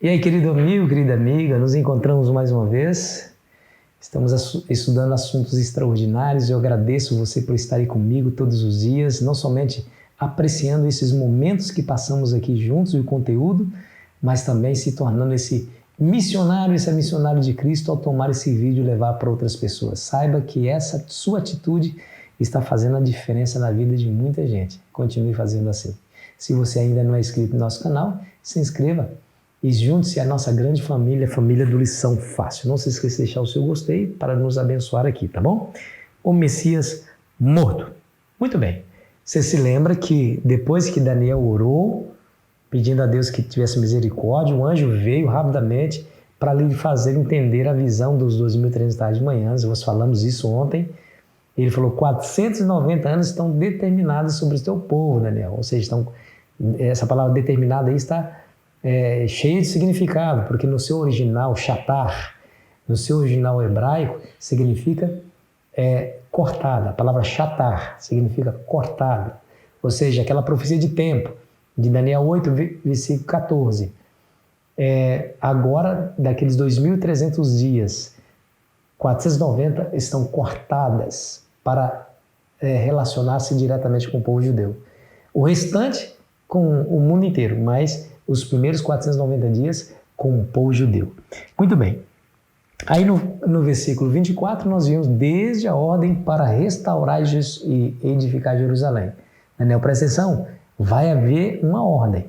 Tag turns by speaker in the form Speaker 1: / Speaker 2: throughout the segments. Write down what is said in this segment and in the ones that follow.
Speaker 1: E aí, querido amigo, querida amiga, nos encontramos mais uma vez. Estamos estudando assuntos extraordinários. Eu agradeço você por estar aí comigo todos os dias, não somente apreciando esses momentos que passamos aqui juntos e o conteúdo, mas também se tornando esse missionário de Cristo ao tomar esse vídeo e levar para outras pessoas. Saiba que essa sua atitude está fazendo a diferença na vida de muita gente. Continue fazendo assim. Se você ainda não é inscrito no nosso canal, se inscreva e junte-se à nossa grande família, a família do Lição Fácil. Não se esqueça de deixar o seu gostei para nos abençoar aqui, tá bom? O Messias morto. Muito bem. Você se lembra que depois que Daniel orou, pedindo a Deus que tivesse misericórdia, o anjo veio rapidamente para lhe fazer entender a visão dos 2.300 tarde de manhã. Nós falamos isso ontem. Ele falou, 490 anos estão determinados sobre o teu povo, Daniel. Ou seja, essa palavra determinada aí está cheia de significado, porque no seu original, shatar, no seu original hebraico, significa cortada. A palavra shatar significa cortada. Ou seja, aquela profecia de tempo, de Daniel 8, versículo 14. Agora, daqueles 2.300 dias, 490 estão cortadas para relacionar-se diretamente com o povo judeu. O restante com o mundo inteiro, mas os primeiros 490 dias com o povo judeu. Muito bem. Aí no versículo 24 nós vimos desde a ordem para restaurar e edificar Jerusalém. Daniel, presta atenção, vai haver uma ordem.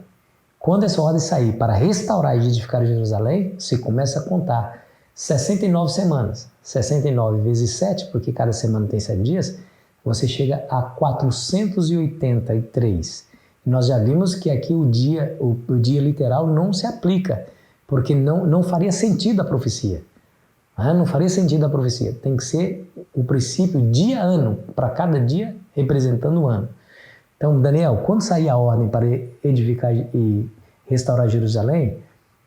Speaker 1: Quando essa ordem sair para restaurar e edificar Jerusalém, você começa a contar 69 semanas. 69 vezes 7, porque cada semana tem 7 dias, você chega a 483. Nós já vimos que aqui o dia literal não se aplica, porque não faria sentido a profecia. Não faria sentido a profecia. Tem que ser o princípio dia-ano, para cada dia representando o ano. Então, Daniel, quando sair a ordem para edificar e restaurar Jerusalém,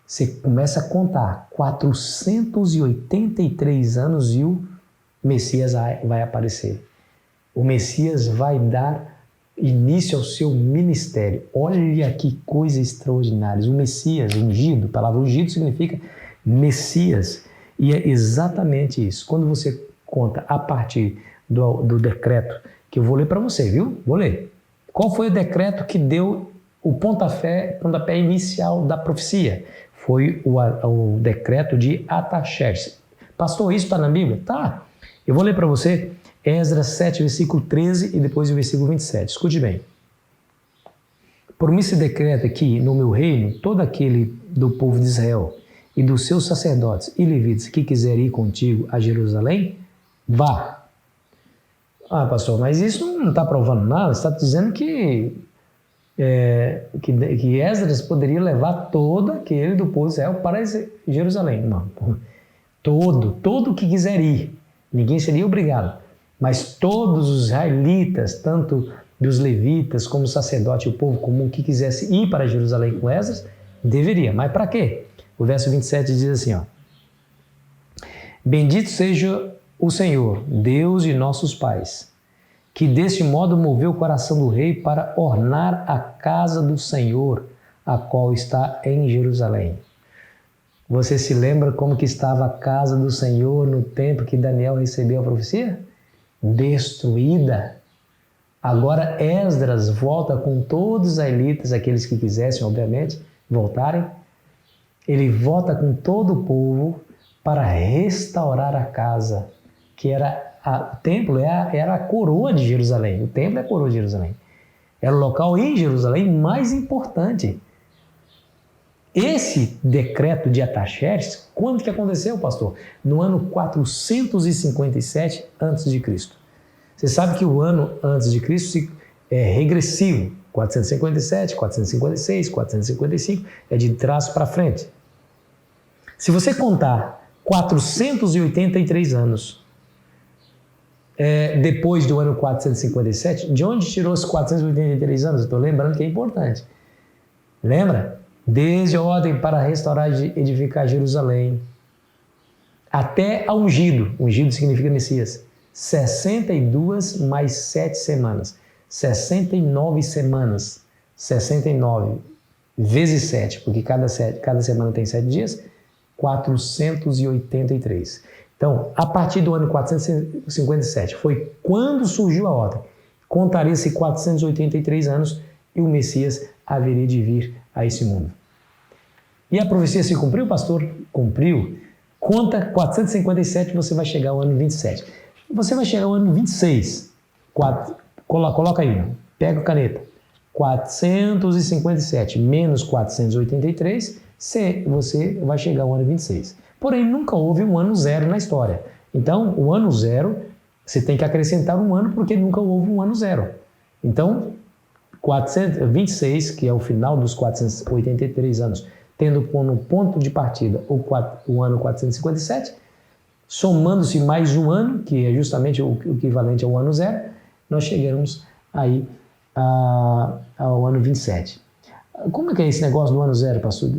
Speaker 1: você começa a contar 483 anos e o Messias vai aparecer. O Messias vai dar início ao seu ministério. Olha que coisa extraordinária. O Messias, ungido, a palavra ungido significa Messias. E é exatamente isso. Quando você conta a partir do decreto, que eu vou ler para você, viu? Vou ler. Qual foi o decreto que deu o pontapé inicial da profecia? Foi o decreto de Artaxerxes. Pastor, isso está na Bíblia? Tá. Eu vou ler para você Esdras 7, versículo 13 e depois o versículo 27. Escute bem. Por mim se decreta que no meu reino, todo aquele do povo de Israel e dos seus sacerdotes e levitas que quiser ir contigo a Jerusalém, vá. Ah, pastor, mas isso não está provando nada. Está dizendo que Esdras poderia levar todo aquele do povo de Israel para Jerusalém. Não. Todo que quiser ir. Ninguém seria obrigado. Mas todos os israelitas, tanto dos levitas como o sacerdote e o povo comum que quisesse ir para Jerusalém com Esdras, deveria. Mas para quê? O verso 27 diz assim, ó. Bendito seja o Senhor, Deus de nossos pais, que deste modo moveu o coração do rei para ornar a casa do Senhor, a qual está em Jerusalém. Você se lembra como que estava a casa do Senhor no tempo que Daniel recebeu a profecia? Destruída. Agora Esdras volta com todos os israelitas, aqueles que quisessem, obviamente, voltarem. Ele volta com todo o povo para restaurar a casa, que era o templo, era a coroa de Jerusalém. O templo é a coroa de Jerusalém. Era o local em Jerusalém mais importante. Esse decreto de Artaxerxes, quando que aconteceu, pastor? No ano 457 a.C. Você sabe que o ano antes de Cristo é regressivo. 457, 456, 455, é de trás para frente. Se você contar 483 anos depois do ano 457, de onde tirou os 483 anos? Estou lembrando que é importante. Lembra? Desde a ordem para restaurar e edificar Jerusalém, até a ungido. Ungido significa Messias. 62 mais 7 semanas. 69 semanas. 69 vezes 7, porque cada semana tem 7 dias, 483. Então, a partir do ano 457, foi quando surgiu a ordem. Contaria-se 483 anos e o Messias haveria de vir a esse mundo. E a profecia se cumpriu, pastor? Cumpriu. Conta 457, você vai chegar ao ano 27. Você vai chegar ao ano 26. Coloca aí, pega a caneta. 457 menos 483, você vai chegar ao ano 26. Porém, nunca houve um ano zero na história. Então, o ano zero, você tem que acrescentar um ano porque nunca houve um ano zero. Então, 426, que é o final dos 483 anos, tendo como ponto de partida o ano 457, somando-se mais um ano, que é justamente o equivalente ao ano zero, nós chegamos aí ao ano 27. Como é que é esse negócio do ano zero, pastor?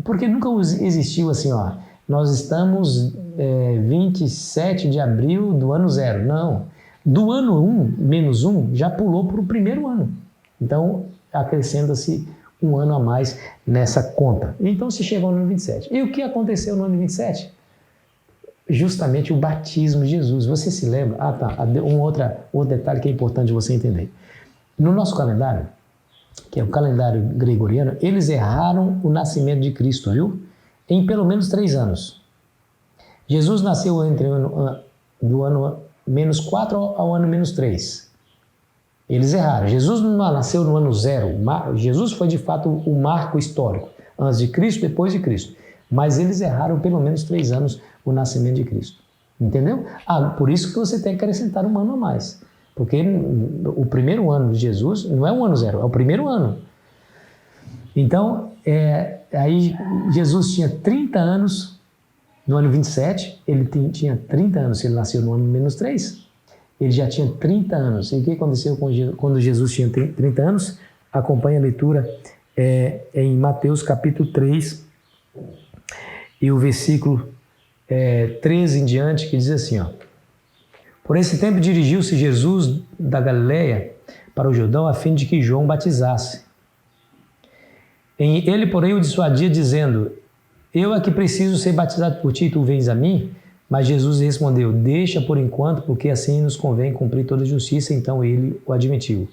Speaker 1: Porque nunca existiu assim, ó, nós estamos 27 de abril do ano zero. Não. Do ano 1, menos 1, já pulou para o primeiro ano. Então, acrescenta-se um ano a mais nessa conta. Então, se chega ao ano 27. E o que aconteceu no ano 27? Justamente o batismo de Jesus. Você se lembra? Outro detalhe que é importante você entender. No nosso calendário, que é o calendário gregoriano, eles erraram o nascimento de Cristo, viu? Em pelo menos 3 anos. Jesus nasceu do ano menos 4 ao ano menos 3. Eles erraram. Jesus não nasceu no ano 0. Jesus foi de fato o marco histórico, antes de Cristo, depois de Cristo. Mas eles erraram pelo menos 3 anos o nascimento de Cristo. Entendeu? Por isso que você tem que acrescentar um ano a mais. Porque o primeiro ano de Jesus não é um ano zero, é o primeiro ano. Então, aí Jesus tinha 30 anos no ano 27, ele tinha 30 anos, ele nasceu no ano menos 3, ele já tinha 30 anos. E o que aconteceu quando Jesus tinha 30 anos? Acompanhe a leitura em Mateus capítulo 3 e o versículo 13 em diante, que diz assim, ó: Por esse tempo dirigiu-se Jesus da Galileia para o Jordão a fim de que João batizasse. Ele, porém, o dissuadia, dizendo: Eu é que preciso ser batizado por ti, e tu vens a mim? Mas Jesus respondeu: Deixa por enquanto, porque assim nos convém cumprir toda a justiça. Então ele o admitiu.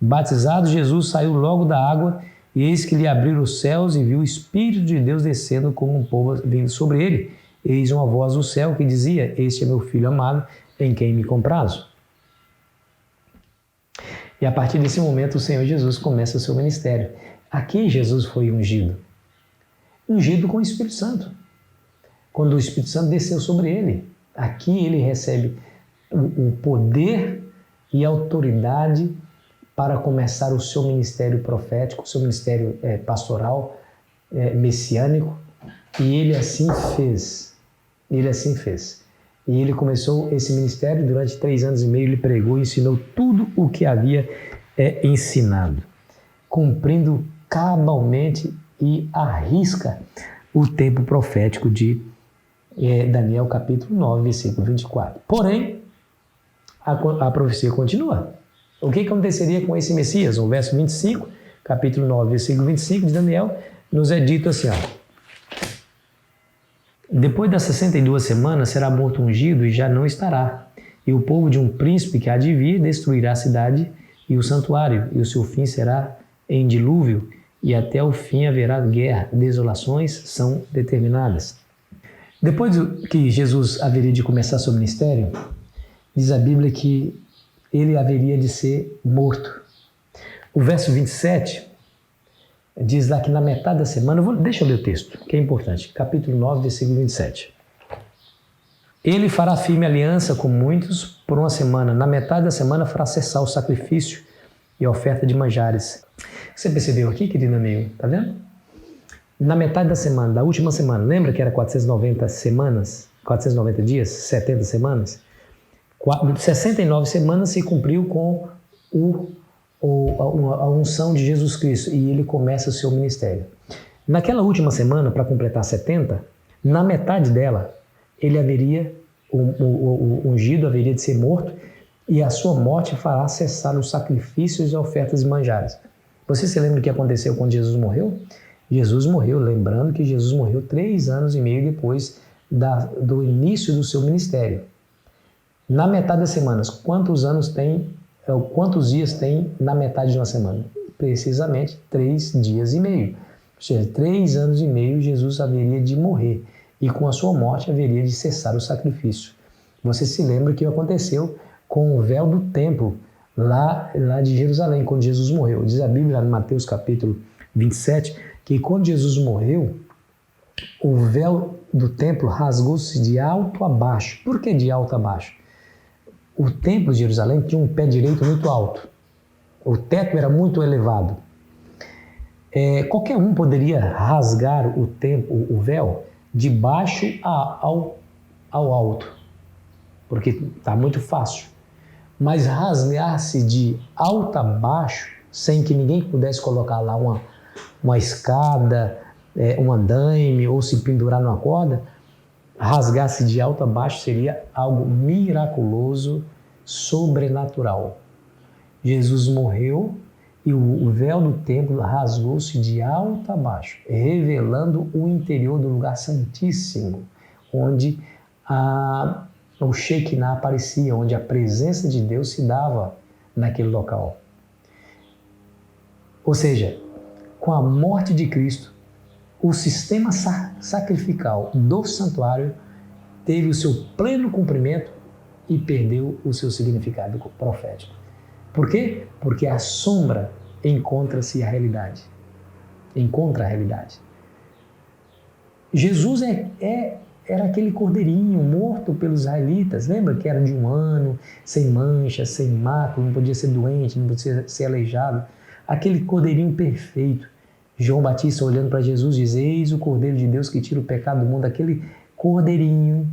Speaker 1: Batizado, Jesus saiu logo da água, e eis que lhe abriram os céus, e viu o Espírito de Deus descendo como um povo vindo sobre ele. Eis uma voz do céu que dizia: Este é meu filho amado, em quem me comprazo. E a partir desse momento o Senhor Jesus começa o seu ministério. Aqui Jesus foi ungido com o Espírito Santo. Quando o Espírito Santo desceu sobre ele, aqui ele recebe o poder e autoridade para começar o seu ministério profético, o seu ministério pastoral, messiânico, e ele assim fez. Ele assim fez. E ele começou esse ministério, durante 3 anos e meio ele pregou e ensinou tudo o que havia ensinado, cumprindo cabalmente e à risca o tempo profético de Daniel capítulo 9, versículo 24. Porém, a profecia continua. O que aconteceria com esse Messias? O verso 25, capítulo 9, versículo 25 de Daniel, nos é dito assim, ó: Depois das 62 semanas será morto ungido e já não estará. E o povo de um príncipe que há de vir destruirá a cidade e o santuário, e o seu fim será em dilúvio, e até o fim haverá guerra, desolações são determinadas. Depois que Jesus haveria de começar seu ministério, diz a Bíblia que ele haveria de ser morto. O verso 27 diz lá que na metade da semana, deixa eu ler o texto, que é importante, capítulo 9, versículo 27. Ele fará firme aliança com muitos por uma semana. Na metade da semana fará cessar o sacrifício e a oferta de manjares. Você percebeu aqui, querido amigo? Tá vendo? Na metade da semana, da última semana, lembra que era 490 semanas? 490 dias? 70 semanas? 69 semanas se cumpriu com a unção de Jesus Cristo e ele começa o seu ministério. Naquela última semana, para completar 70, na metade dela, ele haveria, o ungido haveria de ser morto e a sua morte fará cessar os sacrifícios e ofertas de manjares. Você se lembra o que aconteceu quando Jesus morreu? Jesus morreu, lembrando que Jesus morreu 3 anos e meio depois do início do seu ministério. Na metade das semanas, quantos dias tem na metade de uma semana? Precisamente 3 dias e meio. Ou seja, 3 anos e meio Jesus haveria de morrer e com a sua morte haveria de cessar o sacrifício. Você se lembra que aconteceu com o véu do templo lá de Jerusalém, quando Jesus morreu. Diz a Bíblia, em Mateus capítulo 27, que quando Jesus morreu, o véu do templo rasgou-se de alto a baixo. Por que de alto a baixo? O templo de Jerusalém tinha um pé direito muito alto. O teto era muito elevado. Qualquer um poderia rasgar o véu de baixo ao alto, porque está muito fácil. Mas rasgar-se de alto a baixo, sem que ninguém pudesse colocar lá uma escada, um andaime ou se pendurar numa corda, rasgar-se de alto a baixo seria algo miraculoso, sobrenatural. Jesus morreu e o véu do templo rasgou-se de alto a baixo, revelando o interior do lugar santíssimo, onde o Shekinah aparecia, onde a presença de Deus se dava naquele local. Ou seja, com a morte de Cristo, o sistema sacrificial do santuário teve o seu pleno cumprimento e perdeu o seu significado profético. Por quê? Porque a sombra encontra-se a realidade. Encontra a realidade. Jesus era aquele cordeirinho morto pelos israelitas. Lembra que era de 1 ano, sem mancha, sem mácula, não podia ser doente, não podia ser aleijado. Aquele cordeirinho perfeito. João Batista olhando para Jesus diz: eis o Cordeiro de Deus que tira o pecado do mundo. Aquele cordeirinho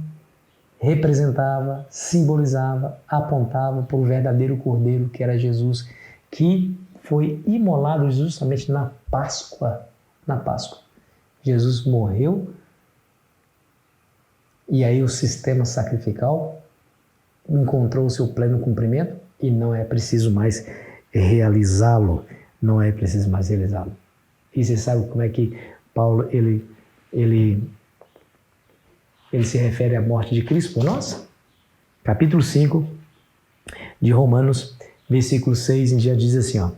Speaker 1: representava, simbolizava, apontava para o verdadeiro Cordeiro que era Jesus, que foi imolado justamente na Páscoa. Na Páscoa. Jesus morreu e aí o sistema sacrificial encontrou o seu pleno cumprimento e não é preciso mais realizá-lo. Não é preciso mais realizá-lo. E você sabe como é que Paulo ele se refere à morte de Cristo por nós? Capítulo 5 de Romanos, versículo 6 em diante diz assim, ó: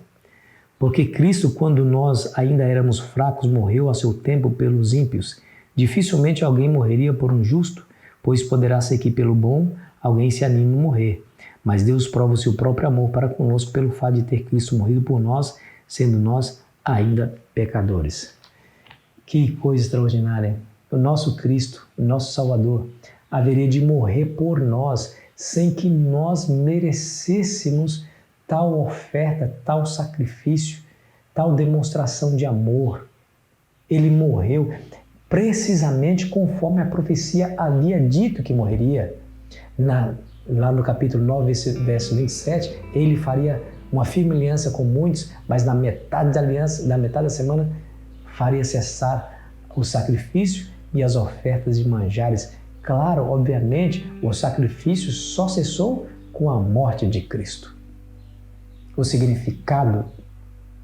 Speaker 1: porque Cristo, quando nós ainda éramos fracos, morreu a seu tempo pelos ímpios. Dificilmente alguém morreria por um justo, pois poderá ser que pelo bom alguém se anime a morrer. Mas Deus prova o seu próprio amor para conosco pelo fato de ter Cristo morrido por nós, sendo nós ainda pecadores. Que coisa extraordinária! O nosso Cristo, o nosso Salvador, haveria de morrer por nós, sem que nós merecêssemos tal oferta, tal sacrifício, tal demonstração de amor. Ele morreu precisamente conforme a profecia havia dito que morreria. Lá no capítulo 9, verso 27, ele faria uma firme aliança com muitos, mas na metade da aliança, na metade da semana, faria cessar o sacrifício e as ofertas de manjares. Claro, obviamente, o sacrifício só cessou com a morte de Cristo. O significado,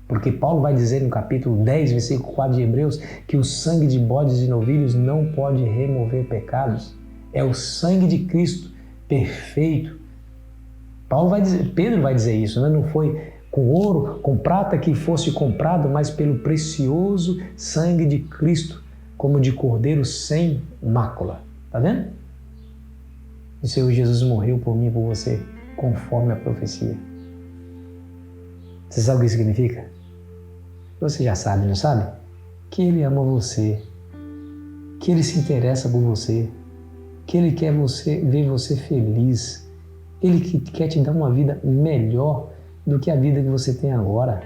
Speaker 1: porque Paulo vai dizer no capítulo 10, versículo 4 de Hebreus, que o sangue de bodes e novilhos não pode remover pecados. É o sangue de Cristo perfeito. Pedro vai dizer isso, né? Não foi com ouro, com prata que fosse comprado, mas pelo precioso sangue de Cristo, como de cordeiro sem mácula. Tá vendo? O Senhor Jesus morreu por mim e por você, conforme a profecia. Você sabe o que isso significa? Você já sabe, não sabe? Que Ele ama você, que Ele se interessa por você, que Ele quer ver você feliz, Ele quer te dar uma vida melhor do que a vida que você tem agora.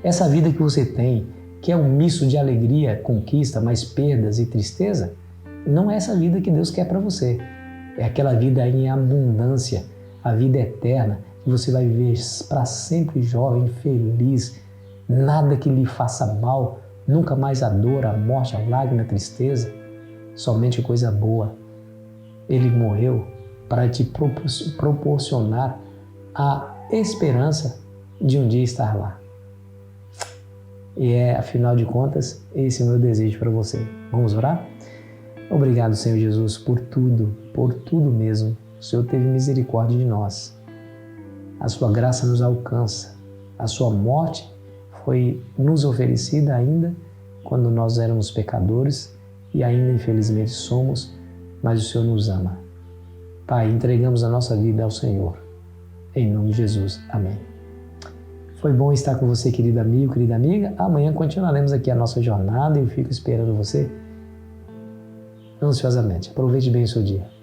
Speaker 1: Essa vida que você tem, que é um misto de alegria, conquista, mas perdas e tristeza, não é essa vida que Deus quer para você. É aquela vida em abundância, a vida eterna, que você vai viver para sempre jovem, feliz, nada que lhe faça mal, nunca mais a dor, a morte, a lágrima, a tristeza, somente coisa boa. Ele morreu para te proporcionar a esperança de um dia estar lá. E afinal de contas, esse é o meu desejo para você. Vamos orar? Obrigado, Senhor Jesus, por tudo mesmo. O Senhor teve misericórdia de nós. A sua graça nos alcança. A sua morte foi nos oferecida ainda quando nós éramos pecadores e ainda infelizmente somos, mas o Senhor nos ama. Pai, entregamos a nossa vida ao Senhor. Em nome de Jesus. Amém. Foi bom estar com você, querido amigo, querida amiga. Amanhã continuaremos aqui a nossa jornada e eu fico esperando você ansiosamente. Aproveite bem o seu dia.